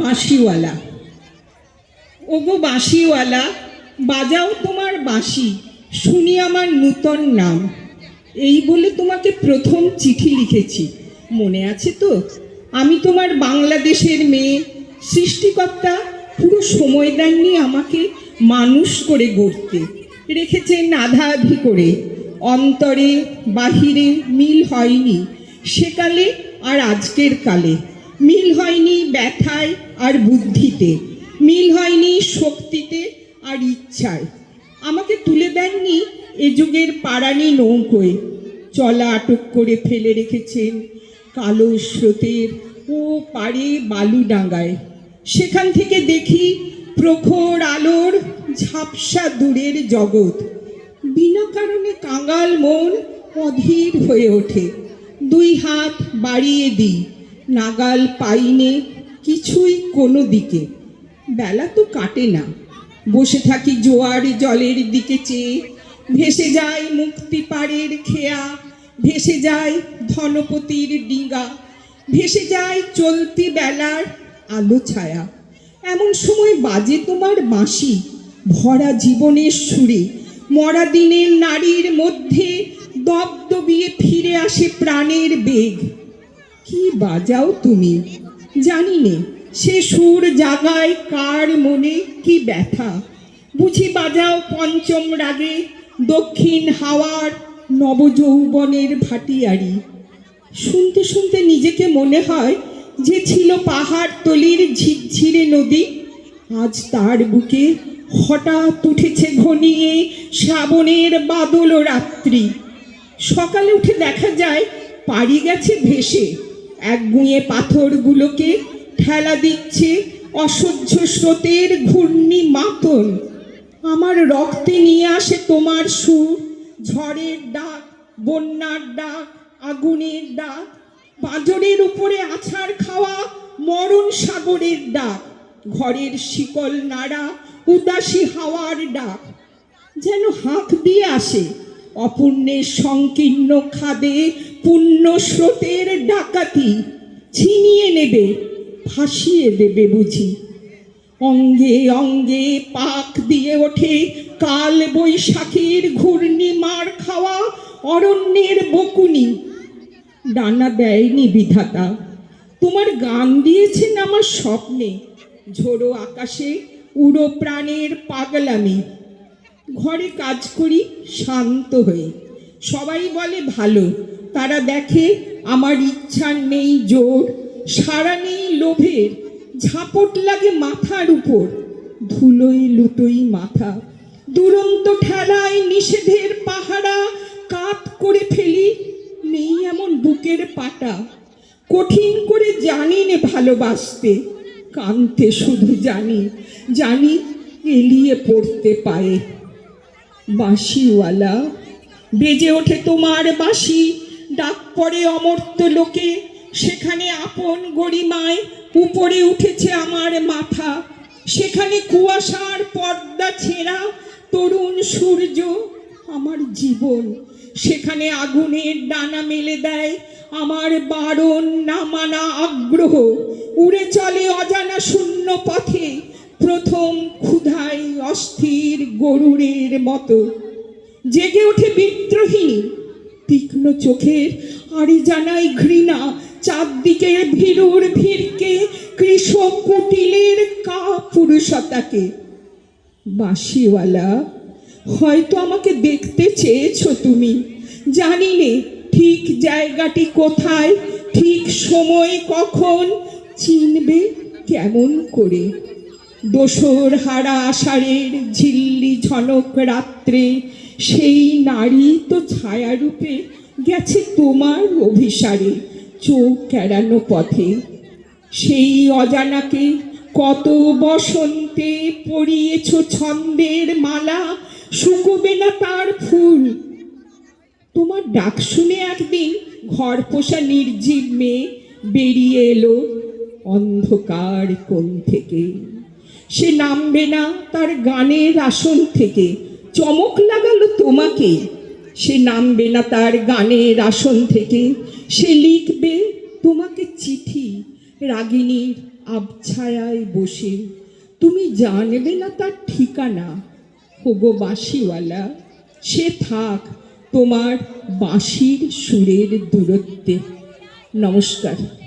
বাঁশিওয়ালা। ওগো বাঁশিওয়ালা, বাজাও তোমার বাঁশি, শুনি আমার নূতন নাম। এই বলে তোমাকে প্রথম চিঠি লিখেছি, মনে আছে তো? আমি তোমার বাংলাদেশের মেয়ে। সৃষ্টিকর্তা পুরো সময় দেননি আমাকে মানুষ করে গড়তে, রেখেছেন আধা আধি করে। অন্তরে বাহিরে মিল হয়নি সেকালে আর আজকের কালে, মিল হয়নি ব্যথায় আর বুদ্ধিতে, মিল হয়নি শক্তিতে আর ইচ্ছায়। আমাকে তুলে দেননি এ যুগের পারানি নৌকোয়, চলা আটক করে ফেলে রেখেছেন কালো স্রোতের ও পাড়ে বালুডাঙ্গায়। সেখান থেকে দেখি প্রখর আলোর ঝাপসা দূরের জগৎ। বিনা কারণে কাঙাল মন অধীর হয়ে ওঠে। দুই হাত বাড়িয়ে দিই, নাগাল পাইনে কিছুই কোনো দিকে। বেলা তো কাটে না, বসে থাকি জোয়ার জলের দিকে চেয়ে। ভেসে যায় মুক্তি পাড়ের খেয়া, ভেসে যায় ধনপতির ডিঙা, ভেসে যায় চলতি বেলার আলো ছায়া। এমন সময় বাজে তোমার বাঁশি, ভরা জীবনের সুরে। মরা দিনের নারীর মধ্যে দপদবিয়ে ফিরে আসে প্রাণের বেগ। কি বাজাও তুমি, জানি নে সে সুর জাগায় কার মনে কি ব্যথা। বুঝি বাজাও পঞ্চম রাগে দক্ষিণ হাওয়ার নবযৌবনের ভাটিয়ারি। শুনতে শুনতে নিজেকে মনে হয় যে ছিল পাহাড় তলির ঝিরঝিরে নদী, আজ তার বুকে হঠাৎ উঠেছে ঘনিয়ে শ্রাবণের বাদল রাত্রি। সকালে উঠে দেখা যায় পাড়ি গেছে ভেসে, একগুঁয়ে পাথরগুলোকে ঠেলা দিচ্ছে অসহ্য স্রোতের ঘূর্ণি মাতন। আমার রক্তে নিয়ে আসে তোমার সুর, ঝড়ের ডাক, বন্যার ডাক, আগুনের ডাক, পাঁজরের উপরে আছাড় খাওয়া মরণ সাগরের ডাক, ঘরের শিকল নাড়া উদাসী হাওয়ার ডাক। যেন হাঁক দিয়ে আসে অপূর্ণের সংকীর্ণ খাদে পুণ্য স্রোতের ডাকাতি। ছিনিয়ে নেবে, ভাসিয়ে দেবে বুঝি। অঙ্গে অঙ্গে পাক দিয়ে ওঠে কাল বৈশাখীর ঘূর্ণি মার খাওয়া অরণ্যের বকুনি। ডানা দেয়নি বিধাতা, তোমার গান দিয়েছেন আমার স্বপ্নে, ঝোড়ো আকাশে উড়ো প্রাণের পাগলামি। ঘরে কাজ করি শান্ত হয়ে, সবাই বলে ভালো। তারা দেখে আমার ইচ্ছার নেই জোর, সারা নেই লোভের, ঝাপট লাগে মাথার উপর। ধুলোই লুটোই মাথা, দুরন্ত ঠেলায় নিষেধের পাহারা কাত করে ফেলি। নেই এমন বুকের পাটা, কঠিন করে জানি নে ভালোবাসতে। কানতে শুধু জানি, জানি এলিয়ে পড়তে পায়ে। বাঁশিওয়ালা, বেজে ওঠে তোমার বাঁশি, ডাক পড়ে অমর্ত্য লোকে। সেখানে আপন গরিমায় উপরে উঠেছে আমার মাথা। সেখানে কুয়াশার পর্দা ছেঁড়া তরুণ সূর্য আমার জীবন। সেখানে আগুনের ডানা মেলে দেয় আমার বারণ না মানা আগ্রহ। উড়ে চলে অজানা শূন্য পথে, প্রথম ক্ষুধায় অস্থির গরুরের মতো। জেগে ওঠে বিদ্রোহিণী, তীক্ষ্ণ চোখের আড়ি জানাই ঘৃণা। চারদিকে ভীরুর ভিড়কে, কৃষক কুটিলের কাপুরুষতাকে। বাঁশিওয়ালা, হয়তো আমাকে দেখতে চেয়েছো তুমি, জানি নে ঠিক জায়গাটি কোথায়, ঠিক সময় কখন, চিনবে কেমন করে। দোসর হারা আষাঢ়ের ঝিল্লি ঝনক রাত্রে সেই নারী তো ছায়ারূপে গেছে তোমার অভিসারে চোখ এড়ানো পথে। সেই অজানাকে কত বসন্তে পরিয়েছ ছন্দের মালা, শুকোবে না তার ফুল। তোমার ডাক শুনে একদিন ঘর পোষা নির্জীব মেয়ে বেরিয়ে এলো অন্ধকার কোণ থেকে। সে নামবে না তার গানের আসন থেকে, চমক লাগালো তোমাকে। সে নামবে না তার গানের আসন থেকে, সে লিখবে তোমাকে চিঠি, রাগিনীর আবছায়ায় বসে, তুমি জানবে না তার ঠিকানা। ওগো বাঁশিওয়ালা, সে থাক তোমার বাঁশির সুরের দূরত্বে। নমস্কার।